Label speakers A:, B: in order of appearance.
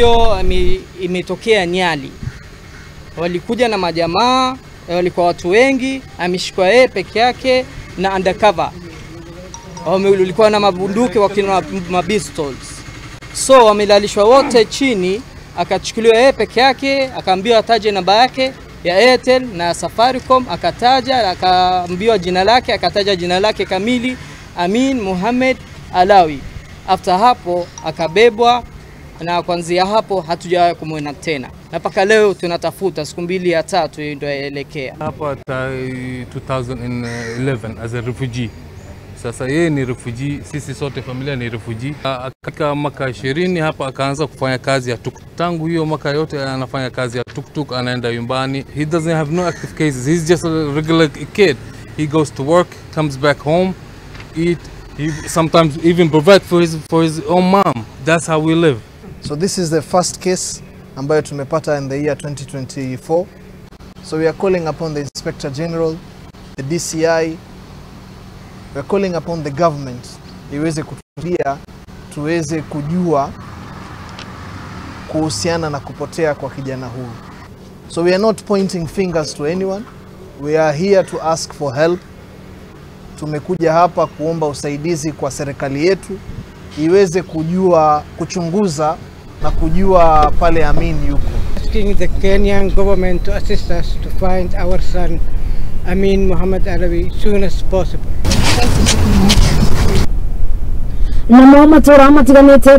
A: Hiyo imetokea Nyali. Walikuja na majamaa, walikuwa watu wengi, ameshikwa yeye peke yake na undercover. Walikuwa na mabunduki wakina mapistols. So wamelalishwa wote chini, akachukuliwa yeye peke yake, akaambiwa ataje namba yake ya Airtel na Safaricom, akataja, akaambiwa jina lake, akataja jina lake kamili, Amin, Mohamed, Alawy. After hapo akabebwa na kuanzia hapo hatujawahi kumwona tena. Na mpaka leo tunatafuta siku 2 ya 3 ndio yaelekea.
B: Hapa 2011 as a refugee. Sasa yeye ni refugee, sisi sote familia ni refugee. Katika mwaka 20 hapa akaanza kufanya kazi ya tuktuk. Tangu hiyo mwaka yote anafanya kazi ya tuktuk, anaenda nyumbani. He doesn't have no active cases. He's just a regular kid. He goes to work, comes back home, eat. He sometimes even provide for his own mom. That's how we live.
C: So this is the first case ambayo tumepata in the year 2024. So we are calling upon the Inspector General, the DCI. We are calling upon the government iweze kutulia tuweze kujua kuhusiana na kupotea kwa kijana huyu. So we are not pointing fingers to anyone. We are here to ask for help. Tumekuja hapa kuomba usaidizi kwa serikali yetu iweze kuchunguza na kujua pale Amin yuko.
D: Asking the Kenyan government to assist us to find our son Amin Mohamed Alawy soon as possible.